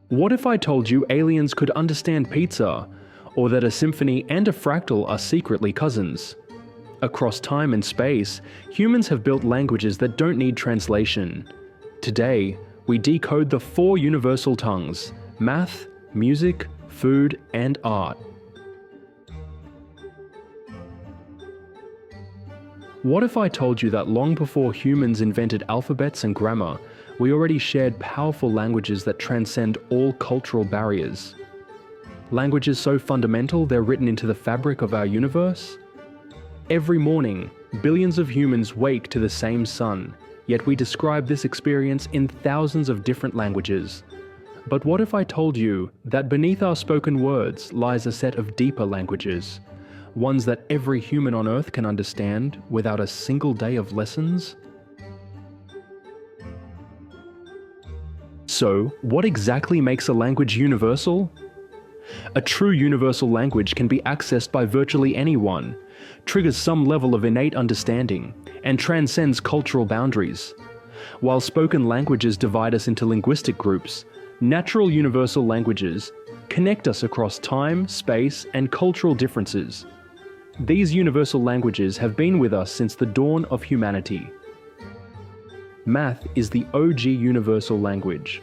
What if I told you aliens could understand pizza, or that a symphony and a fractal are secretly cousins? Across time and space, humans have built languages that don't need translation. Today, we decode the 4 universal tongues: math, music, food, and art. What if I told you that long before humans invented alphabets and grammar, we already shared powerful languages that transcend all cultural barriers? Languages so fundamental they're written into the fabric of our universe? Every morning, billions of humans wake to the same sun, yet we describe this experience in thousands of different languages. But what if I told you that beneath our spoken words lies a set of deeper languages? Ones that every human on Earth can understand without a single day of lessons? So, what exactly makes a language universal? A true universal language can be accessed by virtually anyone, triggers some level of innate understanding, and transcends cultural boundaries. While spoken languages divide us into linguistic groups, natural universal languages connect us across time, space, and cultural differences. These universal languages have been with us since the dawn of humanity. Math is the OG universal language.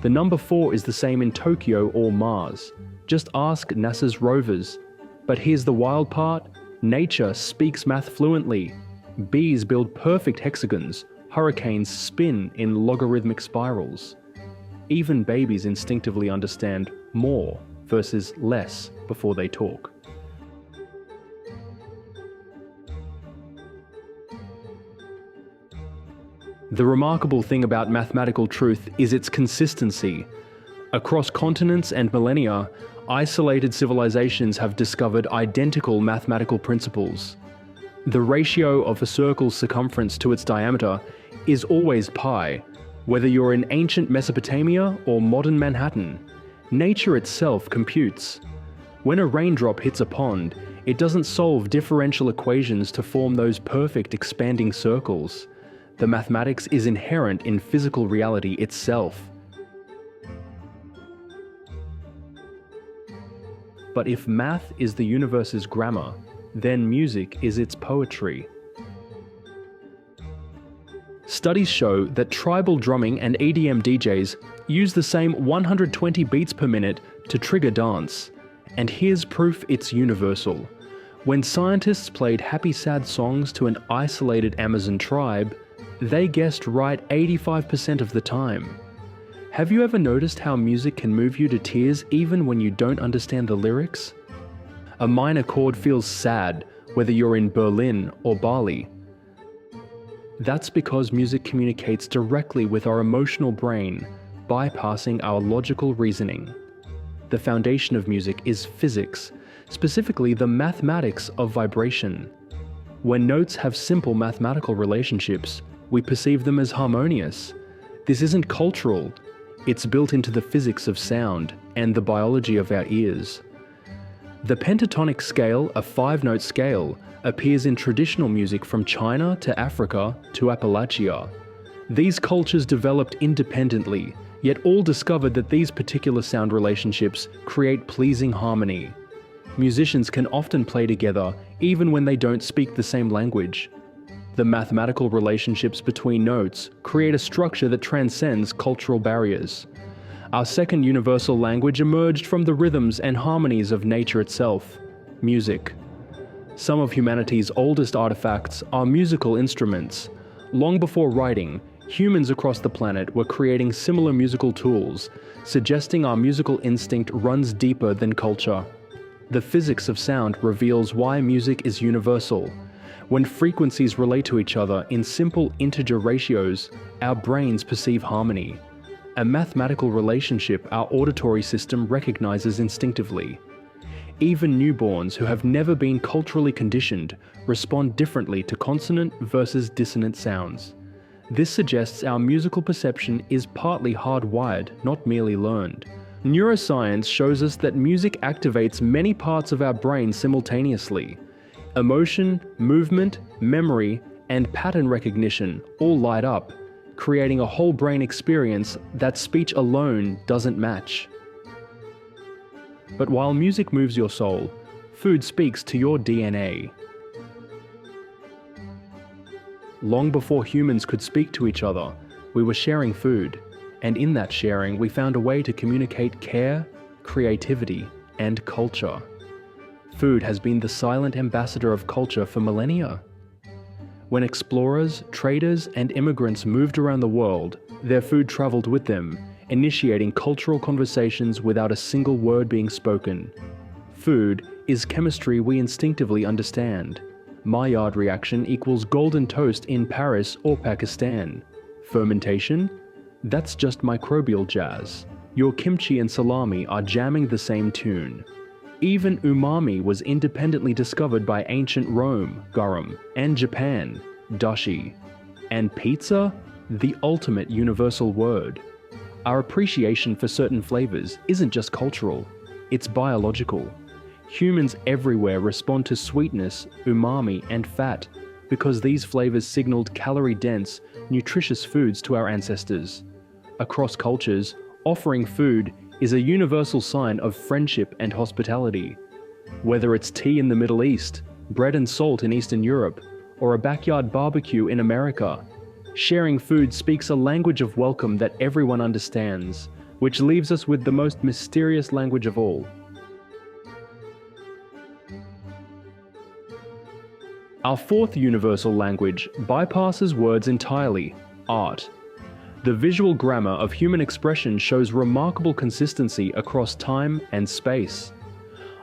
The number 4 is the same in Tokyo or Mars. Just ask NASA's rovers. But here's the wild part: nature speaks math fluently. Bees build perfect hexagons. Hurricanes spin in logarithmic spirals. Even babies instinctively understand more versus less before they talk. The remarkable thing about mathematical truth is its consistency. Across continents and millennia, isolated civilizations have discovered identical mathematical principles. The ratio of a circle's circumference to its diameter is always pi, whether you're in ancient Mesopotamia or modern Manhattan. Nature itself computes. When a raindrop hits a pond, it doesn't solve differential equations to form those perfect expanding circles. The mathematics is inherent in physical reality itself. But if math is the universe's grammar, then music is its poetry. Studies show that tribal drumming and EDM DJs use the same 120 beats per minute to trigger dance. And here's proof it's universal. When scientists played happy sad songs to an isolated Amazon tribe, they guessed right 85% of the time. Have you ever noticed how music can move you to tears even when you don't understand the lyrics? A minor chord feels sad, whether you're in Berlin or Bali. That's because music communicates directly with our emotional brain, bypassing our logical reasoning. The foundation of music is physics, specifically the mathematics of vibration. When notes have simple mathematical relationships, we perceive them as harmonious. This isn't cultural. It's built into the physics of sound and the biology of our ears. The pentatonic scale, a 5-note scale, appears in traditional music from China to Africa to Appalachia. These cultures developed independently, yet all discovered that these particular sound relationships create pleasing harmony. Musicians can often play together even when they don't speak the same language. The mathematical relationships between notes create a structure that transcends cultural barriers. Our second universal language emerged from the rhythms and harmonies of nature itself: music. Some of humanity's oldest artifacts are musical instruments. Long before writing, humans across the planet were creating similar musical tools, suggesting our musical instinct runs deeper than culture. The physics of sound reveals why music is universal. When frequencies relate to each other in simple integer ratios, our brains perceive harmony. A mathematical relationship our auditory system recognizes instinctively. Even newborns who have never been culturally conditioned respond differently to consonant versus dissonant sounds. This suggests our musical perception is partly hardwired, not merely learned. Neuroscience shows us that music activates many parts of our brain simultaneously. Emotion, movement, memory, and pattern recognition all light up, creating a whole brain experience that speech alone doesn't match. But while music moves your soul, food speaks to your DNA. Long before humans could speak to each other, we were sharing food, and in that sharing we found a way to communicate care, creativity, and culture. Food has been the silent ambassador of culture for millennia. When explorers, traders, and immigrants moved around the world, their food traveled with them, initiating cultural conversations without a single word being spoken. Food is chemistry we instinctively understand. Maillard reaction equals golden toast in Paris or Pakistan. Fermentation? That's just microbial jazz. Your kimchi and salami are jamming the same tune. Even umami was independently discovered by ancient Rome, garam, and Japan, dashi. And pizza? The ultimate universal word. Our appreciation for certain flavors isn't just cultural, it's biological. Humans everywhere respond to sweetness, umami, and fat because these flavors signaled calorie-dense, nutritious foods to our ancestors. Across cultures, offering food is a universal sign of friendship and hospitality. Whether it's tea in the Middle East, bread and salt in Eastern Europe, or a backyard barbecue in America, sharing food speaks a language of welcome that everyone understands, which leaves us with the most mysterious language of all. Our fourth universal language bypasses words entirely: art. The visual grammar of human expression shows remarkable consistency across time and space.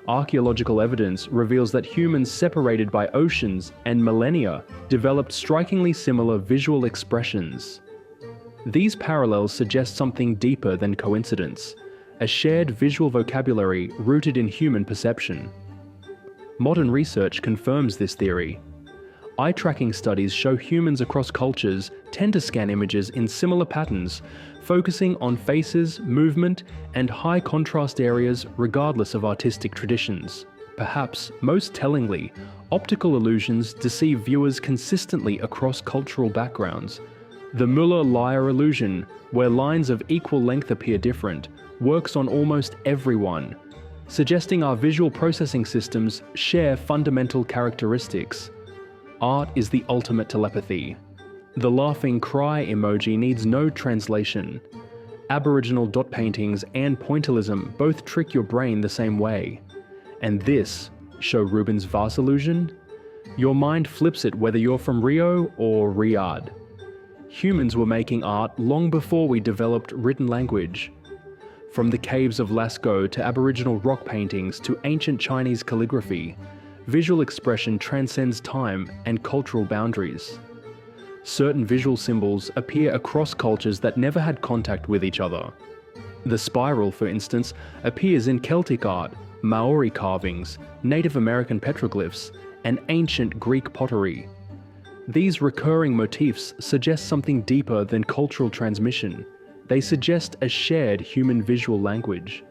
Archaeological evidence reveals that humans separated by oceans and millennia developed strikingly similar visual expressions. These parallels suggest something deeper than coincidence, a shared visual vocabulary rooted in human perception. Modern research confirms this theory. Eye tracking studies show humans across cultures tend to scan images in similar patterns, focusing on faces, movement, and high contrast areas regardless of artistic traditions. Perhaps most tellingly, optical illusions deceive viewers consistently across cultural backgrounds. The Muller-Lyer illusion, where lines of equal length appear different, works on almost everyone, suggesting our visual processing systems share fundamental characteristics. Art is the ultimate telepathy. The laughing cry emoji needs no translation. Aboriginal dot paintings and pointillism both trick your brain the same way. And this, show Rubens' vase illusion? Your mind flips it whether you're from Rio or Riyadh. Humans were making art long before we developed written language. From the caves of Lascaux to Aboriginal rock paintings to ancient Chinese calligraphy, visual expression transcends time and cultural boundaries. Certain visual symbols appear across cultures that never had contact with each other. The spiral, for instance, appears in Celtic art, Maori carvings, Native American petroglyphs, and ancient Greek pottery. These recurring motifs suggest something deeper than cultural transmission. They suggest a shared human visual language.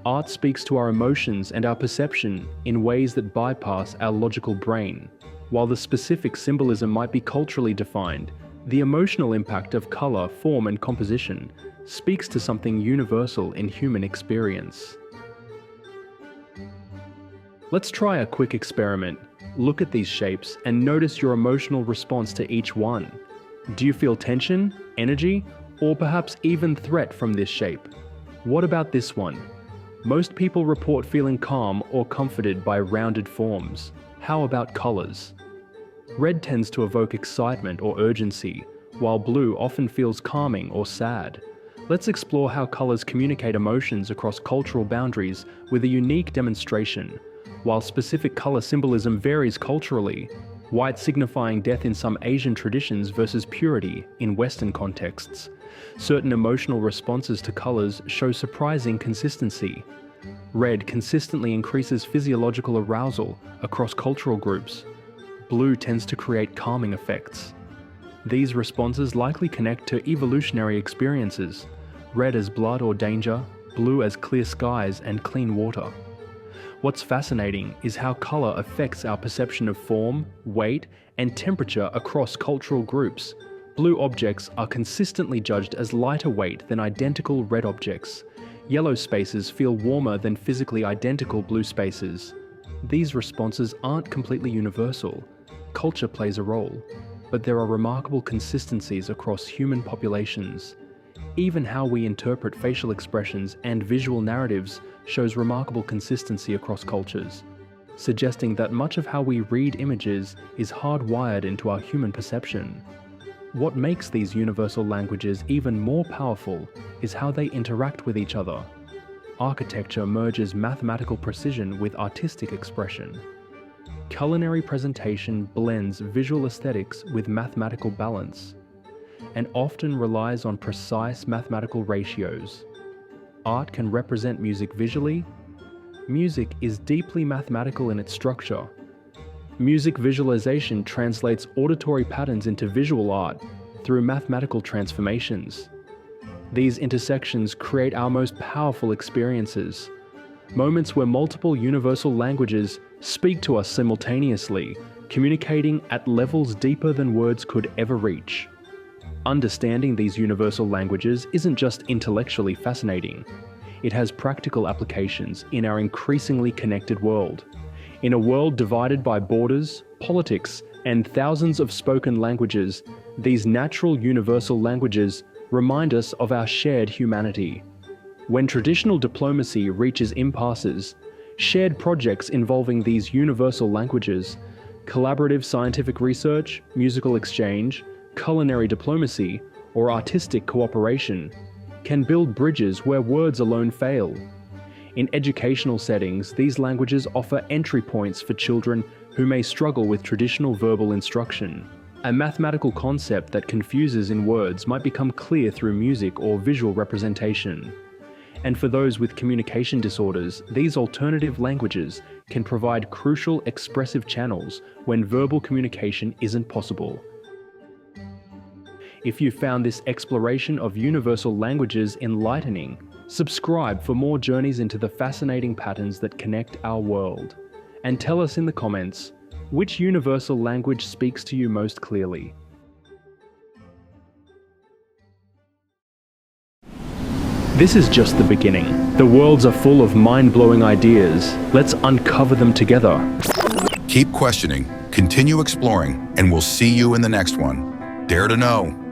Art speaks to our emotions and our perception in ways that bypass our logical brain. While the specific symbolism might be culturally defined, the emotional impact of color, form, and composition speaks to something universal in human experience. Let's try a quick experiment. Look at these shapes and notice your emotional response to each one. Do you feel tension, energy, or perhaps even threat from this shape? What about this one? Most people report feeling calm or comforted by rounded forms. How about colors? Red tends to evoke excitement or urgency, while blue often feels calming or sad. Let's explore how colors communicate emotions across cultural boundaries with a unique demonstration. While specific color symbolism varies culturally, white signifying death in some Asian traditions versus purity in Western contexts, certain emotional responses to colors show surprising consistency. Red consistently increases physiological arousal across cultural groups. Blue tends to create calming effects. These responses likely connect to evolutionary experiences, red as blood or danger, blue as clear skies and clean water. What's fascinating is how color affects our perception of form, weight, and temperature across cultural groups. Blue objects are consistently judged as lighter weight than identical red objects. Yellow spaces feel warmer than physically identical blue spaces. These responses aren't completely universal. Culture plays a role, but there are remarkable consistencies across human populations. Even how we interpret facial expressions and visual narratives shows remarkable consistency across cultures, suggesting that much of how we read images is hardwired into our human perception. What makes these universal languages even more powerful is how they interact with each other. Architecture merges mathematical precision with artistic expression. Culinary presentation blends visual aesthetics with mathematical balance, and often relies on precise mathematical ratios. Art can represent music visually. Music is deeply mathematical in its structure. Music visualization translates auditory patterns into visual art through mathematical transformations. These intersections create our most powerful experiences, moments where multiple universal languages speak to us simultaneously, communicating at levels deeper than words could ever reach. Understanding these universal languages isn't just intellectually fascinating. It has practical applications in our increasingly connected world. In a world divided by borders, politics, and thousands of spoken languages, these natural universal languages remind us of our shared humanity. When traditional diplomacy reaches impasses, shared projects involving these universal languages, collaborative scientific research, musical exchange, culinary diplomacy, or artistic cooperation can build bridges where words alone fail. In educational settings, these languages offer entry points for children who may struggle with traditional verbal instruction. A mathematical concept that confuses in words might become clear through music or visual representation. And for those with communication disorders, these alternative languages can provide crucial expressive channels when verbal communication isn't possible. If you found this exploration of universal languages enlightening, subscribe for more journeys into the fascinating patterns that connect our world. And tell us in the comments, which universal language speaks to you most clearly? This is just the beginning. The worlds are full of mind-blowing ideas. Let's uncover them together. Keep questioning, continue exploring, and we'll see you in the next one. Dare to know.